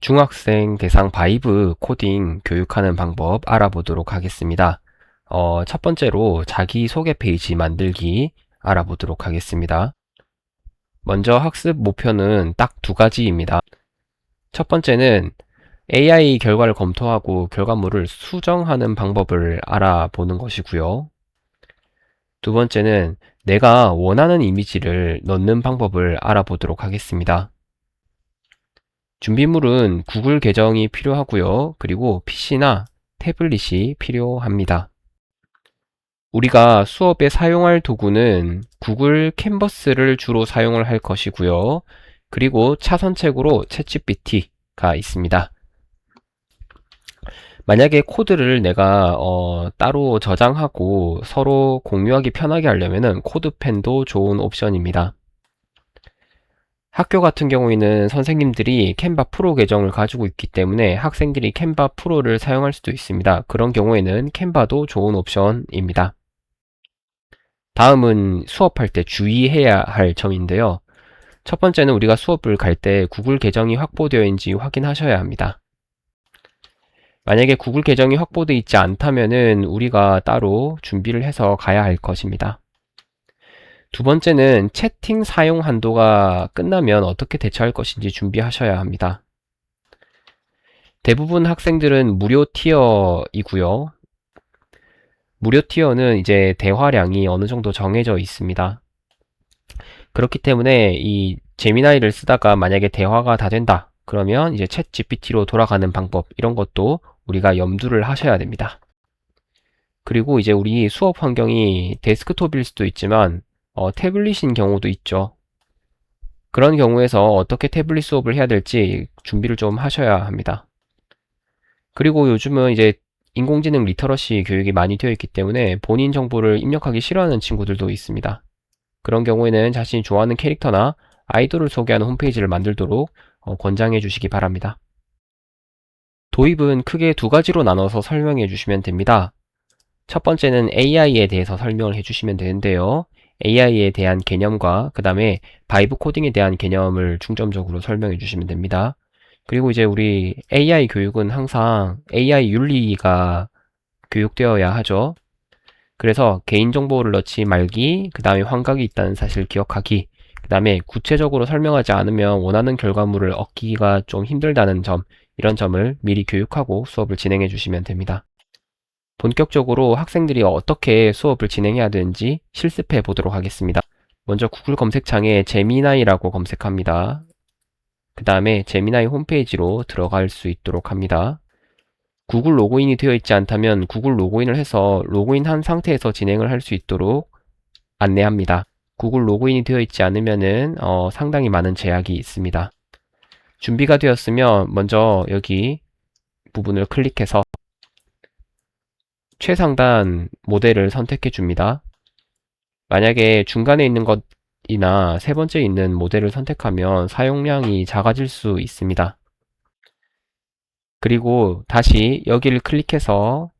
중학생 대상 바이브 코딩 교육하는 방법 알아보도록 하겠습니다. 첫 번째로 자기소개 페이지 만들기 알아보도록 하겠습니다. 먼저 학습 목표는 딱 두 가지입니다. 첫 번째는 AI 결과를 검토하고 결과물을 수정하는 방법을 알아보는 것이고요. 두 번째는 내가 원하는 이미지를 넣는 방법을 알아보도록 하겠습니다. 준비물은 구글 계정이 필요하고요. 그리고 PC나 태블릿이 필요합니다. 우리가 수업에 사용할 도구는 구글 캔버스를 주로 사용을 할 것이고요. 그리고 차선책으로 챗GPT가 있습니다. 만약에 코드를 내가 따로 저장하고 서로 공유하기 편하게 하려면 코드펜도 좋은 옵션입니다. 학교 같은 경우에는 선생님들이 캔바 프로 계정을 가지고 있기 때문에 학생들이 캔바 프로를 사용할 수도 있습니다. 그런 경우에는 캔바도 좋은 옵션입니다. 다음은 수업할 때 주의해야 할 점인데요. 첫 번째는 우리가 수업을 갈 때 구글 계정이 확보되어 있는지 확인하셔야 합니다. 만약에 구글 계정이 확보되어 있지 않다면은 우리가 따로 준비를 해서 가야 할 것입니다. 두 번째는 채팅 사용 한도가 끝나면 어떻게 대처할 것인지 준비하셔야 합니다. 대부분 학생들은 무료 티어이고요. 무료 티어는 이제 대화량이 어느 정도 정해져 있습니다. 그렇기 때문에 이 제미나이를 쓰다가 만약에 대화가 다 된다. 그러면 이제 챗 GPT로 돌아가는 방법 이런 것도 우리가 염두를 하셔야 됩니다. 그리고 이제 우리 수업 환경이 데스크톱일 수도 있지만 태블릿인 경우도 있죠. 그런 경우에서 어떻게 태블릿 수업을 해야 될지 준비를 좀 하셔야 합니다. 그리고 요즘은 이제 인공지능 리터러시 교육이 많이 되어 있기 때문에 본인 정보를 입력하기 싫어하는 친구들도 있습니다. 그런 경우에는 자신이 좋아하는 캐릭터나 아이돌을 소개하는 홈페이지를 만들도록 권장해 주시기 바랍니다. 도입은 크게 두 가지로 나눠서 설명해 주시면 됩니다. 첫 번째는 AI에 대해서 설명을 해주시면 되는데요. AI에 대한 개념과 그 다음에 바이브 코딩에 대한 개념을 중점적으로 설명해 주시면 됩니다. 그리고 이제 우리 AI 교육은 항상 AI 윤리가 교육되어야 하죠. 그래서 개인정보를 넣지 말기, 그 다음에 환각이 있다는 사실을 기억하기, 그 다음에 구체적으로 설명하지 않으면 원하는 결과물을 얻기가 좀 힘들다는 점, 이런 점을 미리 교육하고 수업을 진행해 주시면 됩니다. 본격적으로 학생들이 어떻게 수업을 진행해야 되는지 실습해 보도록 하겠습니다. 먼저 구글 검색창에 제미나이라고 검색합니다. 그 다음에 제미나이 홈페이지로 들어갈 수 있도록 합니다. 구글 로그인이 되어 있지 않다면 구글 로그인을 해서 로그인한 상태에서 진행을 할 수 있도록 안내합니다. 구글 로그인이 되어 있지 않으면은 상당히 많은 제약이 있습니다. 준비가 되었으면 먼저 여기 부분을 클릭해서 최상단 모델을 선택해 줍니다. 만약에 중간에 있는 것이나 세 번째 있는 모델을 선택하면 사용량이 작아질 수 있습니다. 그리고 다시 여기를 클릭해서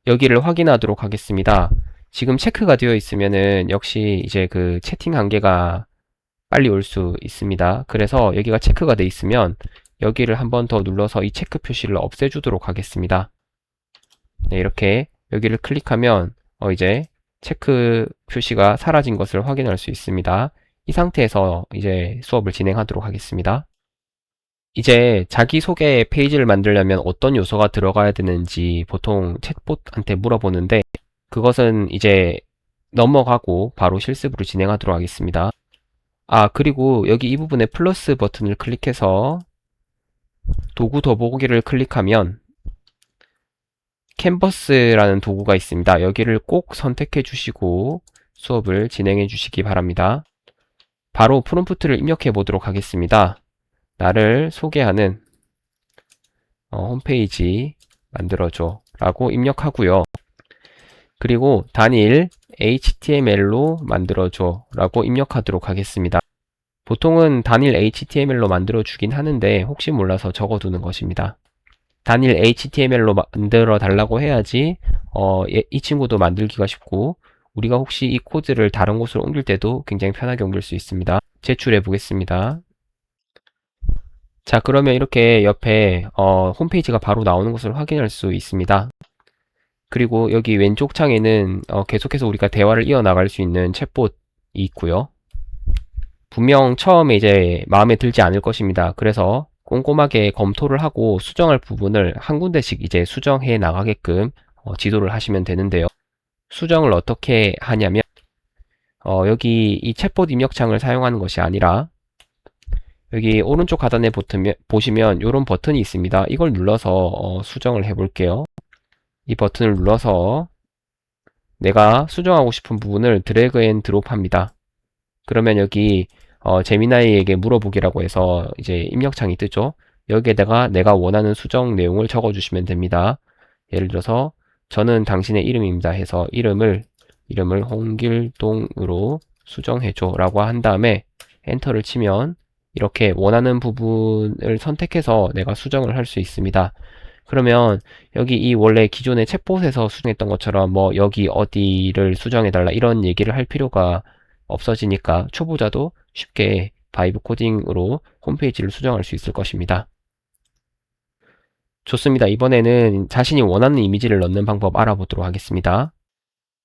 여기를 확인하도록 하겠습니다. 지금 체크가 되어 있으면은 역시 이제 그 채팅 한계가 빨리 올 수 있습니다. 그래서 여기가 체크가 되어 있으면 여기를 한 번 더 눌러서 이 체크 표시를 없애주도록 하겠습니다. 네, 이렇게 여기를 클릭하면 이제 체크 표시가 사라진 것을 확인할 수 있습니다. 이 상태에서 이제 수업을 진행하도록 하겠습니다. 이제 자기소개 페이지를 만들려면 어떤 요소가 들어가야 되는지 보통 챗봇한테 물어보는데 그것은 이제 넘어가고 바로 실습으로 진행하도록 하겠습니다. 그리고 여기 이 부분에 플러스 버튼을 클릭해서 도구 더보기를 클릭하면 캔버스라는 도구가 있습니다. 여기를 꼭 선택해 주시고 수업을 진행해 주시기 바랍니다. 바로 프롬프트를 입력해 보도록 하겠습니다. 나를 소개하는 홈페이지 만들어줘 라고 입력하고요. 그리고 단일 HTML로 만들어줘 라고 입력하도록 하겠습니다. 보통은 단일 HTML로 만들어 주긴 하는데 혹시 몰라서 적어두는 것입니다. 단일 HTML로 만들어 달라고 해야지 이 친구도 만들기가 쉽고 우리가 혹시 이 코드를 다른 곳으로 옮길 때도 굉장히 편하게 옮길 수 있습니다. 제출해 보겠습니다. 자, 그러면 이렇게 옆에 홈페이지가 바로 나오는 것을 확인할 수 있습니다. 그리고 여기 왼쪽 창에는 계속해서 우리가 대화를 이어나갈 수 있는 챗봇이 있고요. 분명 처음에 이제 마음에 들지 않을 것입니다. 그래서 꼼꼼하게 검토를 하고 수정할 부분을 한 군데씩 이제 수정해 나가게끔 지도를 하시면 되는데요. 수정을 어떻게 하냐면 여기 이 챗봇 입력창을 사용하는 것이 아니라 여기 오른쪽 하단에 보시면 이런 버튼이 있습니다. 이걸 눌러서 수정을 해 볼게요. 이 버튼을 눌러서 내가 수정하고 싶은 부분을 드래그 앤 드롭 합니다. 그러면 여기 제미나이에게 물어보기라고 해서 이제 입력창이 뜨죠. 여기에다가 내가 원하는 수정 내용을 적어 주시면 됩니다. 예를 들어서 저는 당신의 이름입니다 해서 이름을 홍길동으로 수정해줘 라고 한 다음에 엔터를 치면 이렇게 원하는 부분을 선택해서 내가 수정을 할 수 있습니다. 그러면 여기 이 원래 기존의 챗봇에서 수정했던 것처럼 뭐 여기 어디를 수정해달라 이런 얘기를 할 필요가 없어지니까 초보자도 쉽게 바이브 코딩으로 홈페이지를 수정할 수 있을 것입니다. 좋습니다. 이번에는 자신이 원하는 이미지를 넣는 방법 알아보도록 하겠습니다.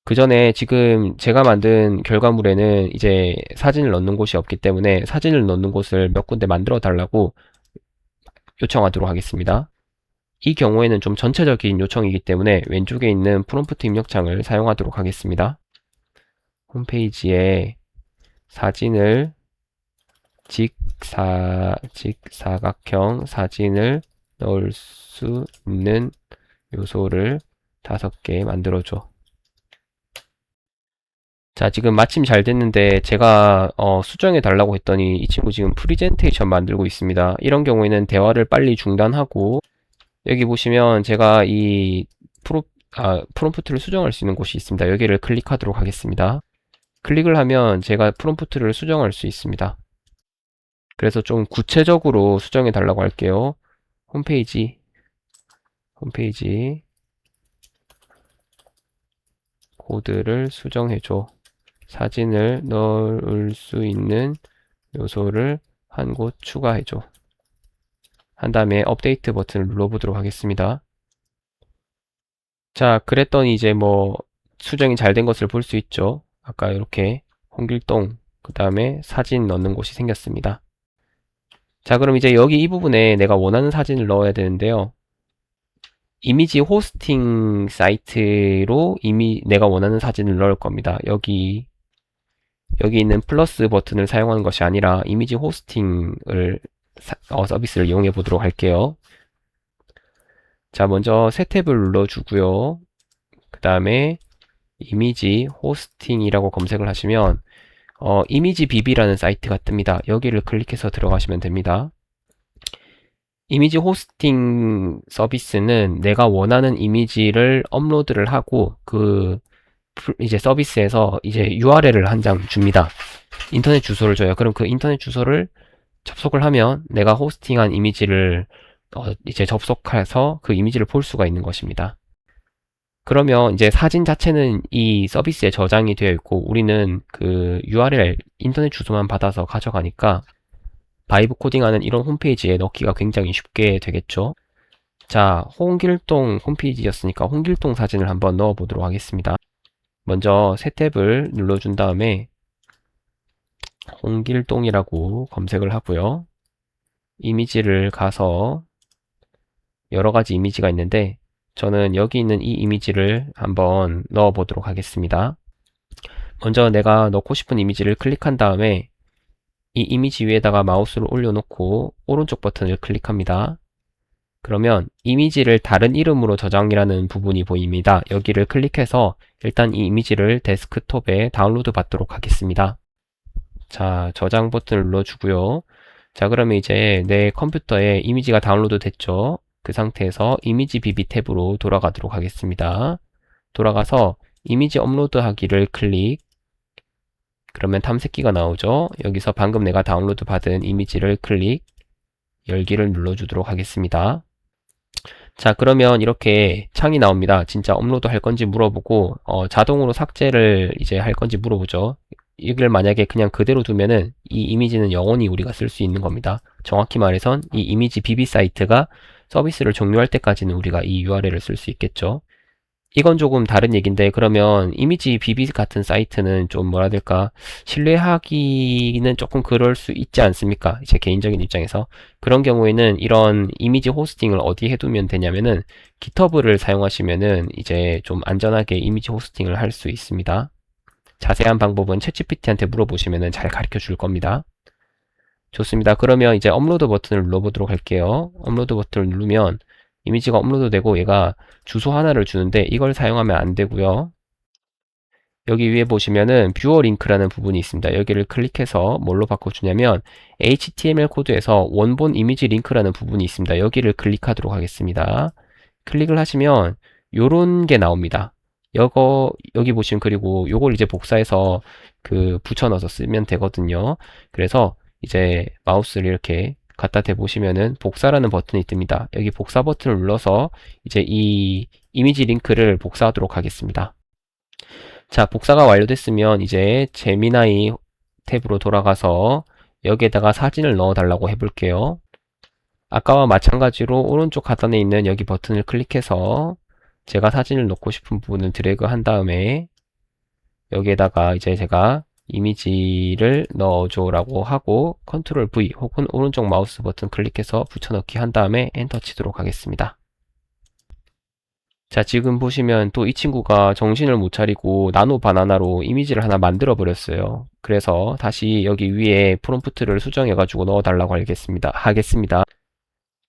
그 전에 지금 제가 만든 결과물에는 이제 사진을 넣는 곳이 없기 때문에 사진을 넣는 곳을 몇 군데 만들어 달라고 요청하도록 하겠습니다. 이 경우에는 좀 전체적인 요청이기 때문에 왼쪽에 있는 프롬프트 입력창을 사용하도록 하겠습니다. 홈페이지에 사진을 직사각형 사진을 넣을 수 있는 요소를 5개 만들어줘. 자, 지금 마침 잘 됐는데 제가 수정해 달라고 했더니 이 친구 지금 프리젠테이션 만들고 있습니다. 이런 경우에는 대화를 빨리 중단하고 여기 보시면 제가 이 프롬프트를 수정할 수 있는 곳이 있습니다. 여기를 클릭하도록 하겠습니다. 클릭을 하면 제가 프롬프트를 수정할 수 있습니다. 그래서 좀 구체적으로 수정해 달라고 할게요. 홈페이지 코드를 수정해줘. 사진을 넣을 수 있는 요소를 한 곳 추가해줘. 한 다음에 업데이트 버튼을 눌러보도록 하겠습니다. 자, 그랬더니 이제 뭐 수정이 잘 된 것을 볼 수 있죠. 아까 이렇게 홍길동 그 다음에 사진 넣는 곳이 생겼습니다. 자, 그럼 이제 여기 이 부분에 내가 원하는 사진을 넣어야 되는데요. 이미지 호스팅 사이트로 이미 내가 원하는 사진을 넣을 겁니다. 여기 있는 플러스 버튼을 사용하는 것이 아니라 이미지 호스팅을 서비스를 이용해 보도록 할게요. 자, 먼저 새 탭을 눌러주고요. 그 다음에 이미지 호스팅이라고 검색을 하시면 이미지 비비라는 사이트가 뜹니다. 여기를 클릭해서 들어가시면 됩니다. 이미지 호스팅 서비스는 내가 원하는 이미지를 업로드를 하고 그 이제 서비스에서 이제 URL을 한 장 줍니다. 인터넷 주소를 줘요. 그럼 그 인터넷 주소를 접속을 하면 내가 호스팅한 이미지를 이제 접속해서 그 이미지를 볼 수가 있는 것입니다. 그러면 이제 사진 자체는 이 서비스에 저장이 되어 있고 우리는 그 URL 인터넷 주소만 받아서 가져가니까 바이브 코딩하는 이런 홈페이지에 넣기가 굉장히 쉽게 되겠죠. 자, 홍길동 홈페이지였으니까 홍길동 사진을 한번 넣어 보도록 하겠습니다. 먼저 새 탭을 눌러준 다음에 홍길동이라고 검색을 하고요. 이미지를 가서 여러 가지 이미지가 있는데 저는 여기 있는 이 이미지를 한번 넣어 보도록 하겠습니다. 먼저 내가 넣고 싶은 이미지를 클릭한 다음에 이 이미지 위에다가 마우스를 올려놓고 오른쪽 버튼을 클릭합니다. 그러면 이미지를 다른 이름으로 저장이라는 부분이 보입니다. 여기를 클릭해서 일단 이 이미지를 데스크톱에 다운로드 받도록 하겠습니다. 자, 저장 버튼을 눌러주고요. 자, 그러면 이제 내 컴퓨터에 이미지가 다운로드 됐죠. 그 상태에서 이미지 비비 탭으로 돌아가도록 하겠습니다. 돌아가서 이미지 업로드 하기를 클릭. 그러면 탐색기가 나오죠. 여기서 방금 내가 다운로드 받은 이미지를 클릭. 열기를 눌러주도록 하겠습니다. 자, 그러면 이렇게 창이 나옵니다. 진짜 업로드 할 건지 물어보고 자동으로 삭제를 이제 할 건지 물어보죠. 이걸 만약에 그냥 그대로 두면은 이 이미지는 영원히 우리가 쓸 수 있는 겁니다. 정확히 말해선 이 이미지 BB 사이트가 서비스를 종료할 때까지는 우리가 이 URL을 쓸 수 있겠죠. 이건 조금 다른 얘기인데, 그러면 이미지 BB 같은 사이트는 좀 뭐라 해야 될까, 신뢰하기는 조금 그럴 수 있지 않습니까? 제 개인적인 입장에서. 그런 경우에는 이런 이미지 호스팅을 어디에 해두면 되냐면은 GitHub를 사용하시면은 이제 좀 안전하게 이미지 호스팅을 할 수 있습니다. 자세한 방법은 챗GPT한테 물어보시면은 잘 가르쳐 줄 겁니다. 좋습니다. 그러면 이제 업로드 버튼을 눌러보도록 할게요. 업로드 버튼을 누르면 이미지가 업로드 되고, 얘가 주소 하나를 주는데 이걸 사용하면 안 되고요. 여기 위에 보시면은 뷰어 링크라는 부분이 있습니다. 여기를 클릭해서 뭘로 바꿔주냐면 HTML 코드에서 원본 이미지 링크라는 부분이 있습니다. 여기를 클릭하도록 하겠습니다. 클릭을 하시면 요런 게 나옵니다. 여기 보시면, 그리고 요걸 이제 복사해서 붙여 넣어서 쓰면 되거든요. 그래서 이제 마우스를 이렇게 갖다 대보시면은 복사라는 버튼이 뜹니다. 여기 복사 버튼을 눌러서 이제 이 이미지 링크를 복사하도록 하겠습니다. 자, 복사가 완료됐으면 이제 제미나이 탭으로 돌아가서 여기에다가 사진을 넣어 달라고 해볼게요. 아까와 마찬가지로 오른쪽 하단에 있는 여기 버튼을 클릭해서 제가 사진을 넣고 싶은 부분을 드래그 한 다음에 여기에다가 이제 제가 이미지를 넣어줘 라고 하고 컨트롤 V 혹은 오른쪽 마우스 버튼 클릭해서 붙여넣기 한 다음에 엔터 치도록 하겠습니다. 자, 지금 보시면 또 이 친구가 정신을 못 차리고 나노 바나나로 이미지를 하나 만들어 버렸어요. 그래서 다시 여기 위에 프롬프트를 수정해 가지고 넣어 달라고 하겠습니다.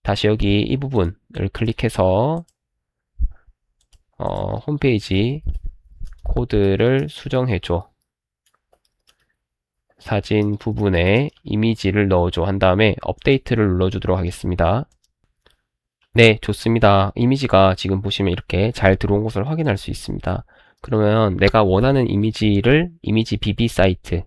다시 여기 이 부분을 클릭해서 홈페이지 코드를 수정해줘, 사진 부분에 이미지를 넣어줘 한 다음에 업데이트를 눌러주도록 하겠습니다. 네, 좋습니다. 이미지가 지금 보시면 이렇게 잘 들어온 것을 확인할 수 있습니다. 그러면 내가 원하는 이미지를 이미지 BB 사이트,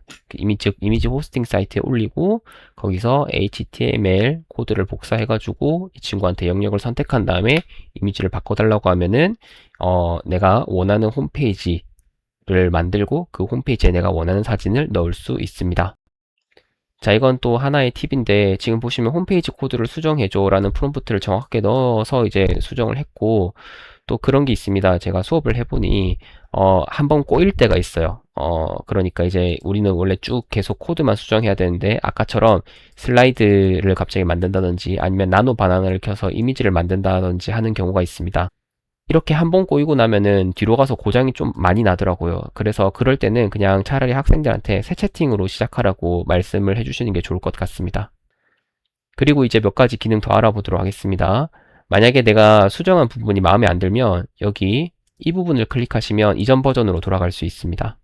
즉 이미지 호스팅 사이트에 올리고 거기서 HTML 코드를 복사해가지고 이 친구한테 영역을 선택한 다음에 이미지를 바꿔달라고 하면은 내가 원하는 홈페이지를 만들고 그 홈페이지에 내가 원하는 사진을 넣을 수 있습니다. 자, 이건 또 하나의 팁인데, 지금 보시면 홈페이지 코드를 수정해줘 라는 프롬프트를 정확하게 넣어서 이제 수정을 했고, 또 그런 게 있습니다. 제가 수업을 해보니 한번 꼬일 때가 있어요. 그러니까 이제 우리는 원래 쭉 계속 코드만 수정해야 되는데, 아까처럼 슬라이드를 갑자기 만든다든지 아니면 나노 바나나를 켜서 이미지를 만든다든지 하는 경우가 있습니다. 이렇게 한 번 꼬이고 나면은 뒤로 가서 고장이 좀 많이 나더라고요. 그래서 그럴 때는 그냥 차라리 학생들한테 새 채팅으로 시작하라고 말씀을 해주시는 게 좋을 것 같습니다. 그리고 이제 몇 가지 기능 더 알아보도록 하겠습니다. 만약에 내가 수정한 부분이 마음에 안 들면 여기 이 부분을 클릭하시면 이전 버전으로 돌아갈 수 있습니다.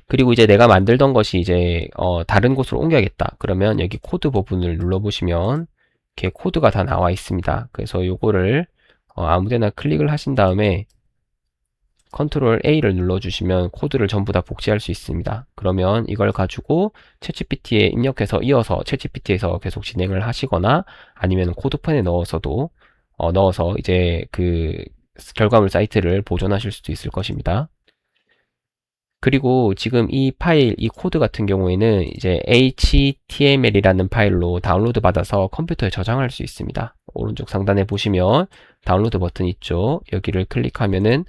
그리고 이제 내가 만들던 것이 이제 다른 곳으로 옮겨야겠다. 그러면 여기 코드 부분을 눌러보시면 이렇게 코드가 다 나와 있습니다. 그래서 요거를 아무데나 클릭을 하신 다음에 컨트롤 A를 눌러주시면 코드를 전부 다 복제할 수 있습니다. 그러면 이걸 가지고 챗GPT에 입력해서 이어서 챗GPT에서 계속 진행을 하시거나 아니면 코드판에 넣어서 이제 결과물 사이트를 보존하실 수도 있을 것입니다. 그리고 지금 이 파일, 이 코드 같은 경우에는 이제 HTML이라는 파일로 다운로드 받아서 컴퓨터에 저장할 수 있습니다. 오른쪽 상단에 보시면 다운로드 버튼 있죠. 여기를 클릭하면은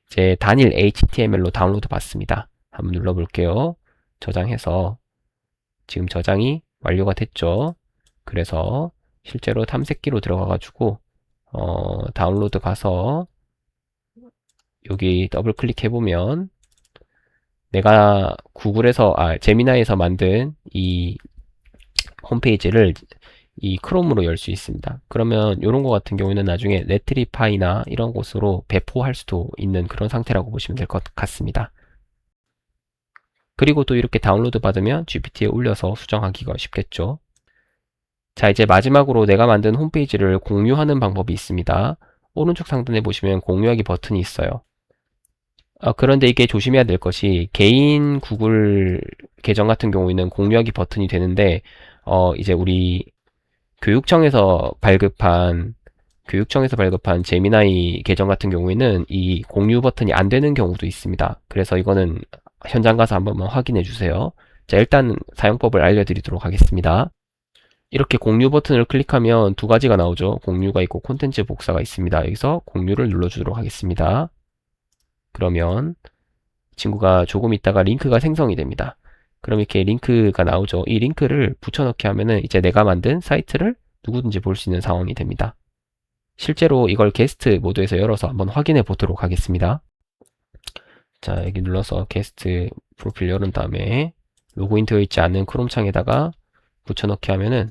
이제 단일 HTML로 다운로드 받습니다. 한번 눌러볼게요. 저장해서 지금 저장이 완료가 됐죠. 그래서 실제로 탐색기로 들어가가지고 다운로드 가서 여기 더블 클릭해보면 내가 제미나이에서 만든 이 홈페이지를 이 크롬으로 열 수 있습니다. 그러면 이런 거 같은 경우에는 나중에 네트리파이나 이런 곳으로 배포할 수도 있는 그런 상태라고 보시면 될 것 같습니다. 그리고 또 이렇게 다운로드 받으면 GPT에 올려서 수정하기가 쉽겠죠. 자, 이제 마지막으로 내가 만든 홈페이지를 공유하는 방법이 있습니다. 오른쪽 상단에 보시면 공유하기 버튼이 있어요. 그런데 이게 조심해야 될 것이 개인 구글 계정 같은 경우에는 공유하기 버튼이 되는데 이제 우리 교육청에서 발급한 제미나이 계정 같은 경우에는 이 공유 버튼이 안 되는 경우도 있습니다. 그래서 이거는 현장 가서 한번 확인해 주세요. 자, 일단 사용법을 알려드리도록 하겠습니다. 이렇게 공유 버튼을 클릭하면 두 가지가 나오죠. 공유가 있고 콘텐츠 복사가 있습니다. 여기서 공유를 눌러주도록 하겠습니다. 그러면 친구가 조금 있다가 링크가 생성이 됩니다. 그럼 이렇게 링크가 나오죠. 이 링크를 붙여넣기 하면은 이제 내가 만든 사이트를 누구든지 볼 수 있는 상황이 됩니다. 실제로 이걸 게스트 모드에서 열어서 한번 확인해 보도록 하겠습니다. 자, 여기 눌러서 게스트 프로필 열은 다음에 로그인 되어 있지 않은 크롬 창에다가 붙여넣기 하면은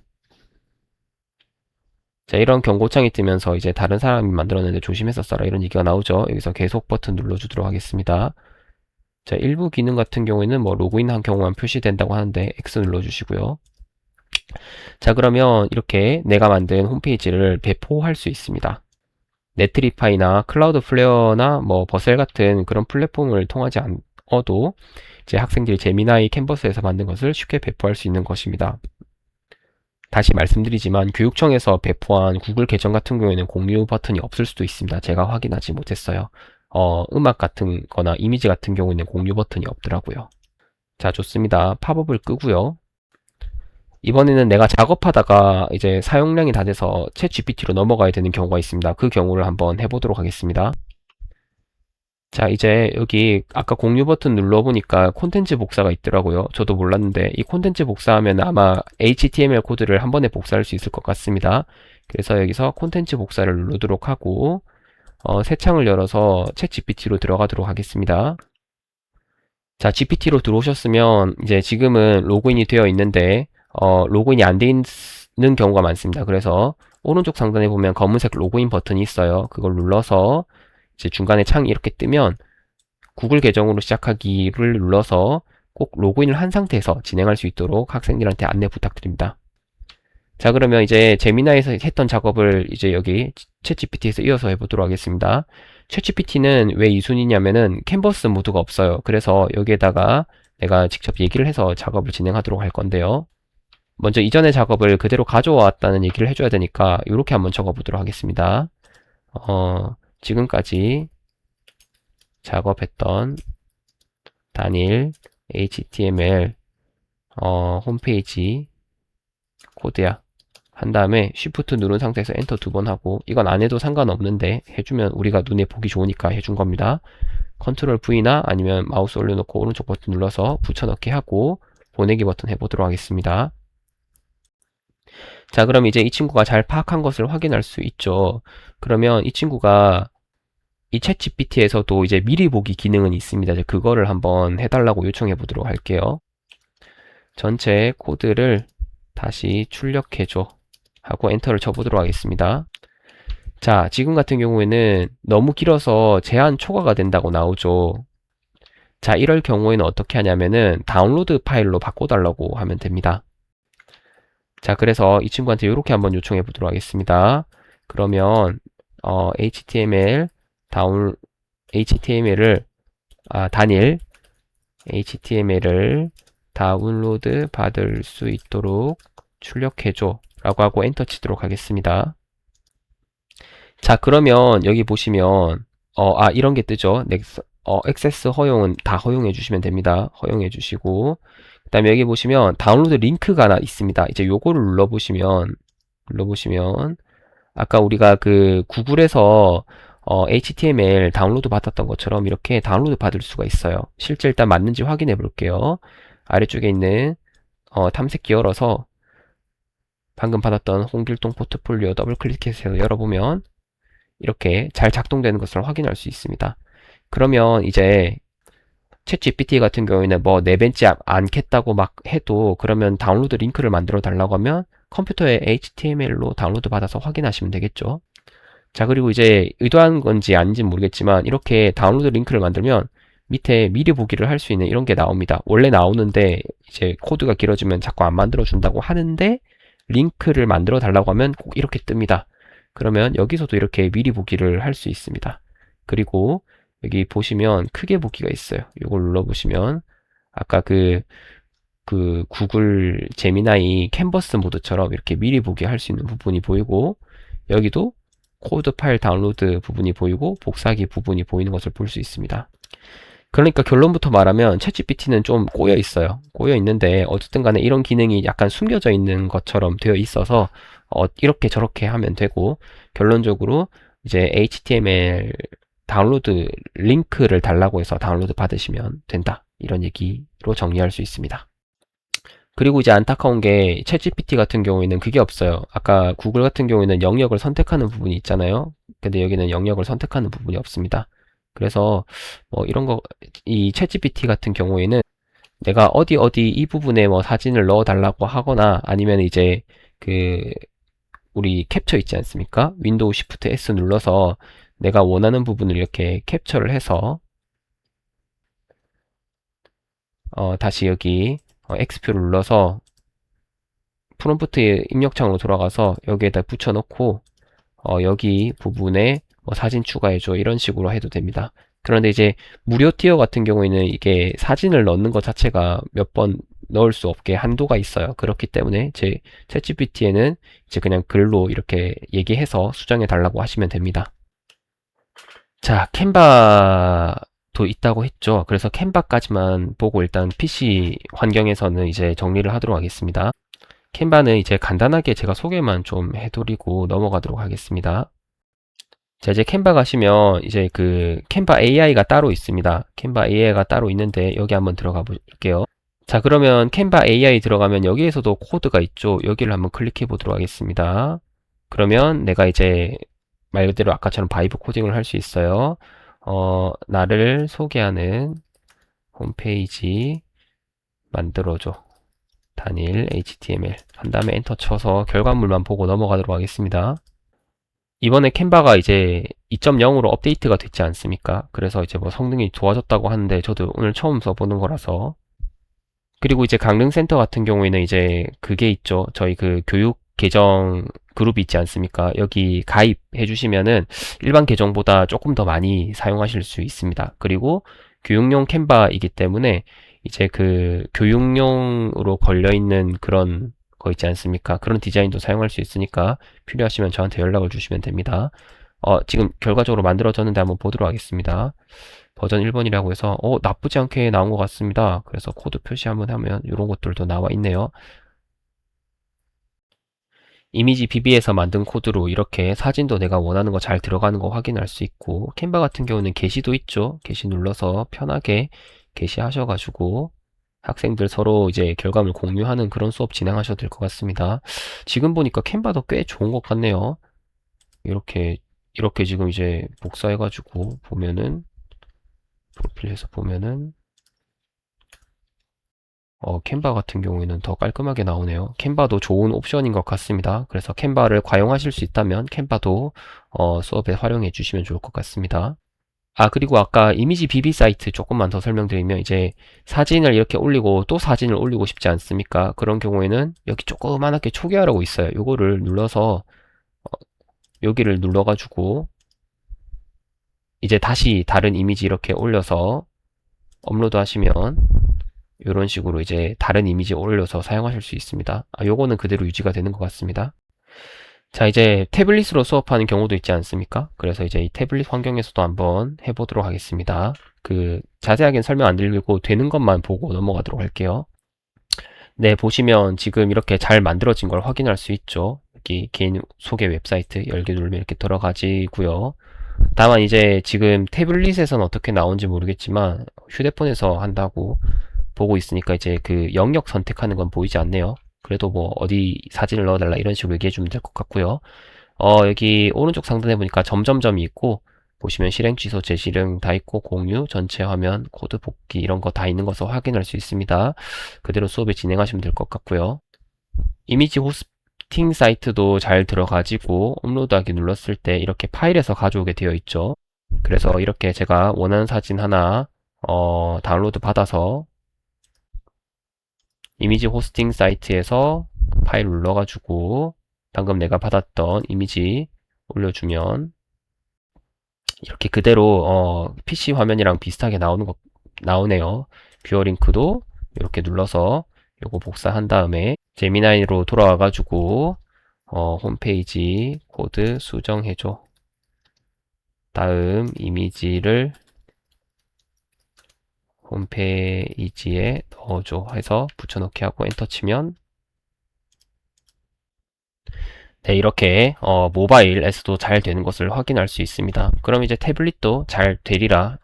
자, 이런 경고창이 뜨면서 이제 다른 사람이 만들었는데 조심해서 써라 이런 얘기가 나오죠. 여기서 계속 버튼 눌러주도록 하겠습니다. 자, 일부 기능 같은 경우에는 뭐 로그인한 경우만 표시된다고 하는데 X 눌러주시고요. 자, 그러면 이렇게 내가 만든 홈페이지를 배포할 수 있습니다. 네트리파이나 클라우드 플레어나 뭐 버셀 같은 그런 플랫폼을 통하지 않아도 이제 학생들이 제미나이 캔버스에서 만든 것을 쉽게 배포할 수 있는 것입니다. 다시 말씀드리지만 교육청에서 배포한 구글 계정 같은 경우에는 공유 버튼이 없을 수도 있습니다. 제가 확인하지 못했어요. 음악 같은 거나 이미지 같은 경우에는 공유 버튼이 없더라고요. 자, 좋습니다. 팝업을 끄고요. 이번에는 내가 작업하다가 이제 사용량이 다 돼서 챗 GPT로 넘어가야 되는 경우가 있습니다. 그 경우를 한번 해보도록 하겠습니다. 자, 이제 여기 아까 공유 버튼 눌러보니까 콘텐츠 복사가 있더라고요. 저도 몰랐는데 이 콘텐츠 복사하면 아마 HTML 코드를 한 번에 복사할 수 있을 것 같습니다. 그래서 여기서 콘텐츠 복사를 누르도록 하고 새 창을 열어서 챗 GPT로 들어가도록 하겠습니다. 자, GPT로 들어오셨으면 이제 지금은 로그인이 되어 있는데 로그인이 안 돼 있는 경우가 많습니다. 그래서 오른쪽 상단에 보면 검은색 로그인 버튼이 있어요. 그걸 눌러서 이제 중간에 창이 이렇게 뜨면 구글 계정으로 시작하기를 눌러서 꼭 로그인을 한 상태에서 진행할 수 있도록 학생들한테 안내 부탁드립니다. 자, 그러면 이제 제미나이에서 했던 작업을 이제 여기 챗GPT에서 이어서 해보도록 하겠습니다. 챗GPT는 왜 2순위냐면은 캔버스 모드가 없어요. 그래서 여기에다가 내가 직접 얘기를 해서 작업을 진행하도록 할 건데요. 먼저 이전의 작업을 그대로 가져왔다는 얘기를 해줘야 되니까 이렇게 한번 적어보도록 하겠습니다. 지금까지 작업했던 단일 HTML 홈페이지 코드야. 한 다음에 Shift 누른 상태에서 엔터 2번 하고, 이건 안 해도 상관없는데 해주면 우리가 눈에 보기 좋으니까 해준 겁니다. 컨트롤 V나 아니면 마우스 올려놓고 오른쪽 버튼 눌러서 붙여넣기 하고 보내기 버튼 해보도록 하겠습니다. 자, 그럼 이제 이 친구가 잘 파악한 것을 확인할 수 있죠. 그러면 이 친구가 이 챗 GPT에서도 이제 미리 보기 기능은 있습니다. 이제 그거를 한번 해달라고 요청해 보도록 할게요. 전체 코드를 다시 출력해줘 하고 엔터를 쳐보도록 하겠습니다. 자, 지금 같은 경우에는 너무 길어서 제한 초과가 된다고 나오죠. 자, 이럴 경우에는 어떻게 하냐면은 다운로드 파일로 바꿔달라고 하면 됩니다. 자, 그래서 이 친구한테 이렇게 한번 요청해 보도록 하겠습니다. 그러면 단일 HTML을 다운로드 받을 수 있도록 출력해줘 라고 하고 엔터 치도록 하겠습니다. 자, 그러면 여기 보시면 이런 게 뜨죠. 액세스 허용은 다 허용해 주시면 됩니다. 허용해 주시고, 그 다음에 여기 보시면 다운로드 링크가 하나 있습니다. 이제 요거를 눌러보시면 아까 우리가 그 구글에서 HTML 다운로드 받았던 것처럼 이렇게 다운로드 받을 수가 있어요. 실제 일단 맞는지 확인해 볼게요. 아래쪽에 있는 탐색기 열어서 방금 받았던 홍길동 포트폴리오 더블 클릭해서 열어보면 이렇게 잘 작동되는 것을 확인할 수 있습니다. 그러면 이제 챗 GPT 같은 경우에는 뭐 내뱉지 않겠다고 막 해도, 그러면 다운로드 링크를 만들어 달라고 하면 컴퓨터에 HTML로 다운로드 받아서 확인하시면 되겠죠. 자, 그리고 이제 의도한 건지 아닌지는 모르겠지만 이렇게 다운로드 링크를 만들면 밑에 미리 보기를 할 수 있는 이런 게 나옵니다. 원래 나오는데 이제 코드가 길어지면 자꾸 안 만들어 준다고 하는데 링크를 만들어 달라고 하면 꼭 이렇게 뜹니다. 그러면 여기서도 이렇게 미리 보기를 할 수 있습니다. 그리고 여기 보시면 크게 보기가 있어요. 이걸 눌러보시면 아까 그 구글 제미나이 캔버스 모드처럼 이렇게 미리 보기 할 수 있는 부분이 보이고, 여기도 코드 파일 다운로드 부분이 보이고 복사하기 부분이 보이는 것을 볼 수 있습니다. 그러니까 결론부터 말하면 챗GPT는 좀 꼬여 있어요. 꼬여 있는데 어쨌든 간에 이런 기능이 약간 숨겨져 있는 것처럼 되어 있어서 이렇게 저렇게 하면 되고, 결론적으로 이제 HTML 다운로드 링크를 달라고 해서 다운로드 받으시면 된다, 이런 얘기로 정리할 수 있습니다. 그리고 이제 안타까운 게 챗GPT 같은 경우에는 그게 없어요. 아까 구글 같은 경우에는 영역을 선택하는 부분이 있잖아요. 근데 여기는 영역을 선택하는 부분이 없습니다. 그래서 뭐 이런 거, 이 챗GPT 같은 경우에는 내가 어디 이 부분에 뭐 사진을 넣어 달라고 하거나, 아니면 이제 그 우리 캡처 있지 않습니까? 윈도우 Shift S 눌러서 내가 원하는 부분을 이렇게 캡처를 해서 다시 여기 X표를 눌러서 프롬프트 입력창으로 돌아가서 여기에다 붙여넣고 여기 부분에 뭐 사진 추가해줘, 이런 식으로 해도 됩니다. 그런데 이제 무료 티어 같은 경우에는 이게 사진을 넣는 것 자체가 몇 번 넣을 수 없게 한도가 있어요. 그렇기 때문에 제 챗GPT에는 이제 그냥 글로 이렇게 얘기해서 수정해 달라고 하시면 됩니다. 자, 캔바도 있다고 했죠. 그래서 캔바까지만 보고 일단 PC 환경에서는 이제 정리를 하도록 하겠습니다. 캔바는 이제 간단하게 제가 소개만 좀 해드리고 넘어가도록 하겠습니다. 자, 이제 캔바 가시면 이제 그 캔바 AI가 따로 있습니다. 캔바 AI가 따로 있는데 여기 한번 들어가 볼게요. 자, 그러면 캔바 AI 들어가면 여기에서도 코드가 있죠. 여기를 한번 클릭해 보도록 하겠습니다. 그러면 내가 이제 말 그대로 아까처럼 바이브 코딩을 할 수 있어요. 나를 소개하는 홈페이지 만들어줘. 단일 HTML 한 다음에 엔터 쳐서 결과물만 보고 넘어가도록 하겠습니다. 이번에 캔바가 이제 2.0으로 업데이트가 됐지 않습니까? 그래서 이제 뭐 성능이 좋아졌다고 하는데 저도 오늘 처음 써보는 거라서. 그리고 이제 강릉센터 같은 경우에는 이제 그게 있죠. 저희 그 교육 계정 그룹이 있지 않습니까? 여기 가입해 주시면은 일반 계정보다 조금 더 많이 사용하실 수 있습니다. 그리고 교육용 캔바이기 때문에 이제 그 교육용으로 걸려 있는 그런 거 있지 않습니까? 그런 디자인도 사용할 수 있으니까 필요하시면 저한테 연락을 주시면 됩니다. 지금 결과적으로 만들어졌는데 한번 보도록 하겠습니다. 버전 1번이라고 해서 나쁘지 않게 나온 것 같습니다. 그래서 코드 표시 한번 하면 이런 것들도 나와 있네요. 이미지 BB에서 만든 코드로 이렇게 사진도 내가 원하는 거 잘 들어가는 거 확인할 수 있고, 캔바 같은 경우는 게시도 있죠. 게시 눌러서 편하게 게시하셔가지고 학생들 서로 이제 결과물 공유하는 그런 수업 진행하셔도 될 것 같습니다. 지금 보니까 캔바도 꽤 좋은 것 같네요. 이렇게 지금 이제 복사해가지고 보면은, 프로필에서 보면은 캔바 같은 경우에는 더 깔끔하게 나오네요. 캔바도 좋은 옵션인 것 같습니다. 그래서 캔바를 과용하실 수 있다면 캔바도 수업에 활용해 주시면 좋을 것 같습니다. 아, 그리고 아까 이미지 BB 사이트 조금만 더 설명드리면, 이제 사진을 이렇게 올리고 또 사진을 올리고 싶지 않습니까? 그런 경우에는 여기 조그맣게 초기화라고 있어요. 요거를 눌러서 여기를 눌러가지고 이제 다시 다른 이미지 이렇게 올려서 업로드 하시면 이런 식으로 이제 다른 이미지 올려서 사용하실 수 있습니다. 요거는 그대로 유지가 되는 것 같습니다. 자, 이제 태블릿으로 수업하는 경우도 있지 않습니까? 그래서 이제 이 태블릿 환경에서도 한번 해보도록 하겠습니다. 자세하게는 설명 안 드리고 되는 것만 보고 넘어가도록 할게요. 네, 보시면 지금 이렇게 잘 만들어진 걸 확인할 수 있죠. 여기 개인 소개 웹사이트 열개 누르면 이렇게 들어가지고요. 다만 이제 지금 태블릿에서는 어떻게 나오는지 모르겠지만 휴대폰에서 한다고 보고 있으니까 이제 그 영역 선택하는 건 보이지 않네요. 그래도 뭐 어디 사진을 넣어달라 이런 식으로 얘기해 주면 될 것 같고요. 여기 오른쪽 상단에 보니까 점점점이 있고, 보시면 실행 취소, 재실행 다 있고, 공유, 전체 화면, 코드 복귀 이런 거 다 있는 것을 확인할 수 있습니다. 그대로 수업을 진행하시면 될 것 같고요. 이미지 호스팅 사이트도 잘 들어가지고 업로드하기 눌렀을 때 이렇게 파일에서 가져오게 되어 있죠. 그래서 이렇게 제가 원하는 사진 하나 다운로드 받아서 이미지 호스팅 사이트에서 파일 눌러가지고 방금 내가 받았던 이미지 올려주면 이렇게 그대로 PC 화면이랑 비슷하게 나오네요. 뷰어 링크도 이렇게 눌러서 요거 복사한 다음에 제미나이로 돌아와가지고 홈페이지 코드 수정해줘. 다음 이미지를 홈페이지에 넣어줘 해서 붙여넣기 하고 엔터 치면 네, 이렇게 모바일에서도 잘 되는 것을 확인할 수 있습니다. 그럼 이제 태블릿도 잘 되리라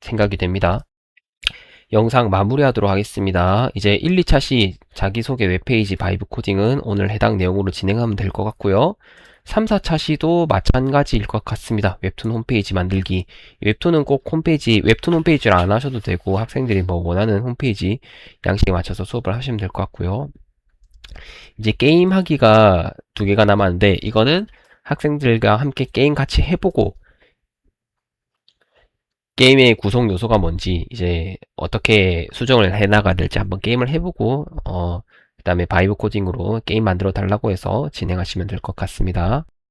생각이 됩니다. 영상 마무리하도록 하겠습니다. 이제 1, 2차 시 자기소개 웹페이지 바이브 코딩은 오늘 해당 내용으로 진행하면 될 것 같고요. 3, 4차 시도 마찬가지일 것 같습니다. 웹툰 홈페이지 만들기. 웹툰은 꼭 웹툰 홈페이지를 안 하셔도 되고 학생들이 뭐 원하는 홈페이지 양식에 맞춰서 수업을 하시면 될 것 같고요. 이제 게임 하기가 두 개가 남았는데 이거는 학생들과 함께 게임 같이 해보고 게임의 구성 요소가 뭔지 이제 어떻게 수정을 해나가야 될지 한번 게임을 해보고 그 다음에 바이브 코딩으로 게임 만들어 달라고 해서 진행하시면 될 것 같습니다.